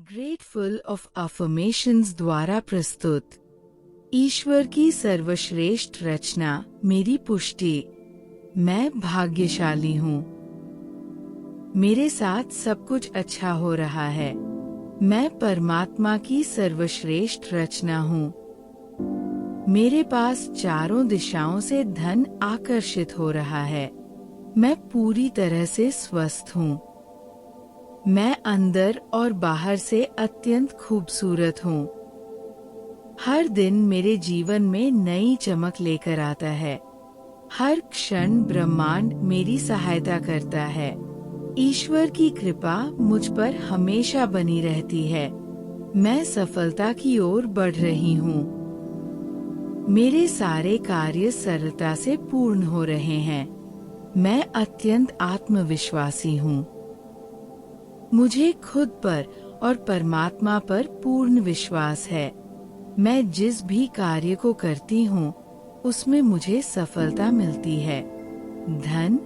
Grateful of affirmations द्वारा प्रस्तुत ईश्वर की सर्वश्रेष्ठ रचना मेरी पुष्टि। मैं भाग्यशाली हूँ। मेरे साथ सब कुछ अच्छा हो रहा है। मैं परमात्मा की सर्वश्रेष्ठ रचना हूँ। मेरे पास चारों दिशाओं से धन आकर्षित हो रहा है। मैं पूरी तरह से स्वस्थ हूँ। मैं अंदर और बाहर से अत्यंत खूबसूरत हूँ। हर दिन मेरे जीवन में नई चमक लेकर आता है। हर क्षण ब्रह्मांड मेरी सहायता करता है। ईश्वर की कृपा मुझ पर हमेशा बनी रहती है। मैं सफलता की ओर बढ़ रही हूँ। मेरे सारे कार्य सरलता से पूर्ण हो रहे हैं। मैं अत्यंत आत्मविश्वासी हूँ। मुझे खुद पर और परमात्मा पर पूर्ण विश्वास है। मैं जिस भी कार्य को करती हूँ उसमें मुझे सफलता मिलती है। धन,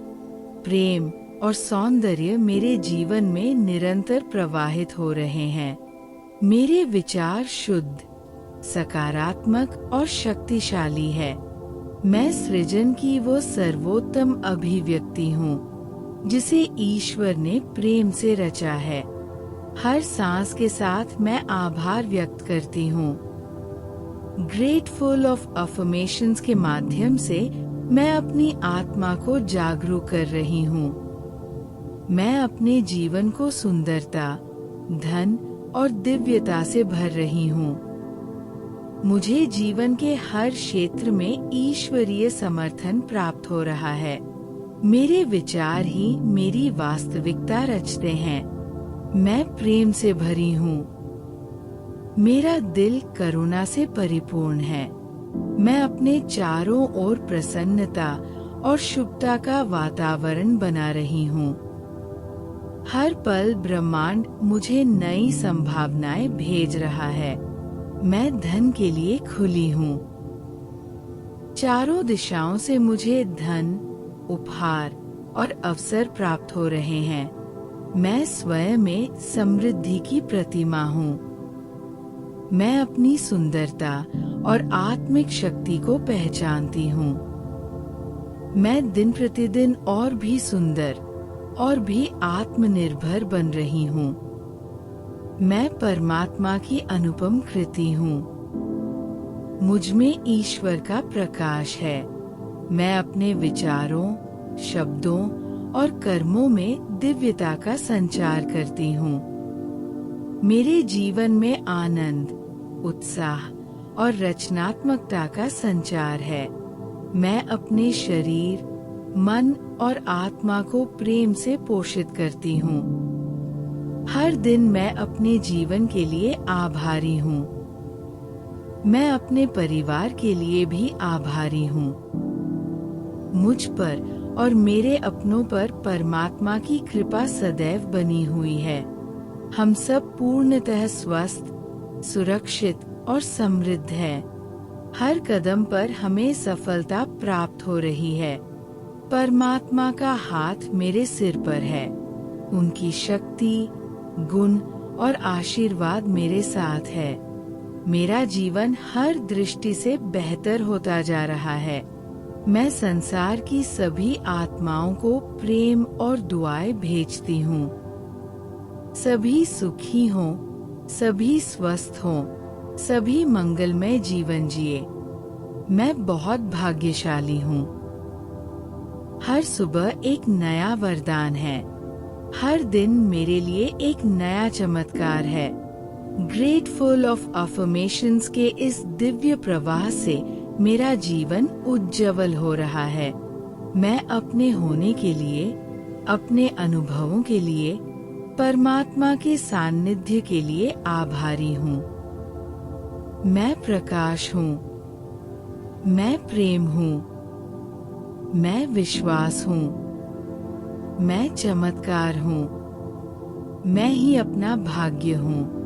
प्रेम और सौंदर्य मेरे जीवन में निरंतर प्रवाहित हो रहे हैं। मेरे विचार शुद्ध, सकारात्मक और शक्तिशाली है। मैं सृजन की वो सर्वोत्तम अभिव्यक्ति हूँ जिसे ईश्वर ने प्रेम से रचा है। हर सांस के साथ मैं आभार व्यक्त करती हूँ। ग्रेटफुल ऑफ अफर्मेशंस के माध्यम से मैं अपनी आत्मा को जागरूक कर रही हूँ। मैं अपने जीवन को सुंदरता, धन और दिव्यता से भर रही हूँ। मुझे जीवन के हर क्षेत्र में ईश्वरीय समर्थन प्राप्त हो रहा है। मेरे विचार ही मेरी वास्तविकता रचते हैं। मैं प्रेम से भरी हूँ। मेरा दिल करुणा से परिपूर्ण है। मैं अपने चारों ओर प्रसन्नता और शुभता का वातावरण बना रही हूँ। हर पल ब्रह्मांड मुझे नई संभावनाएं भेज रहा है। मैं धन के लिए खुली हूँ। चारों दिशाओं से मुझे धन, उपहार और अवसर प्राप्त हो रहे हैं। मैं स्वयं में समृद्धि की प्रतिमा हूँ। मैं अपनी सुंदरता और आत्मिक शक्ति को पहचानती हूँ। मैं दिन प्रतिदिन और भी सुंदर और भी आत्मनिर्भर बन रही हूँ। मैं परमात्मा की अनुपम कृति हूँ। मुझ में ईश्वर का प्रकाश है। मैं अपने विचारों, शब्दों और कर्मों में दिव्यता का संचार करती हूँ। मेरे जीवन में आनंद, उत्साह और रचनात्मकता का संचार है। मैं अपने शरीर, मन और आत्मा को प्रेम से पोषित करती हूँ। हर दिन मैं अपने जीवन के लिए आभारी हूँ। मैं अपने परिवार के लिए भी आभारी हूँ। मुझ पर और मेरे अपनों पर परमात्मा की कृपा सदैव बनी हुई है। हम सब पूर्णतः स्वस्थ, सुरक्षित और समृद्ध हैं। हर कदम पर हमें सफलता प्राप्त हो रही है। परमात्मा का हाथ मेरे सिर पर है। उनकी शक्ति, गुण और आशीर्वाद मेरे साथ है। मेरा जीवन हर दृष्टि से बेहतर होता जा रहा है। मैं संसार की सभी आत्माओं को प्रेम और दुआएं भेजती हूँ। सभी सुखी हों, सभी स्वस्थ हों, सभी मंगलमय जीवन जिए। मैं बहुत भाग्यशाली हूँ। हर सुबह एक नया वरदान है। हर दिन मेरे लिए एक नया चमत्कार है। ग्रेटफुल ऑफ अफर्मेशंस के इस दिव्य प्रवाह से मेरा जीवन उज्जवल हो रहा है। मैं अपने होने के लिए, अपने अनुभवों के लिए, परमात्मा के सानिध्य के लिए आभारी हूँ। मैं प्रकाश हूँ। मैं प्रेम हूँ। मैं विश्वास हूँ। मैं चमत्कार हूँ। मैं ही अपना भाग्य हूँ।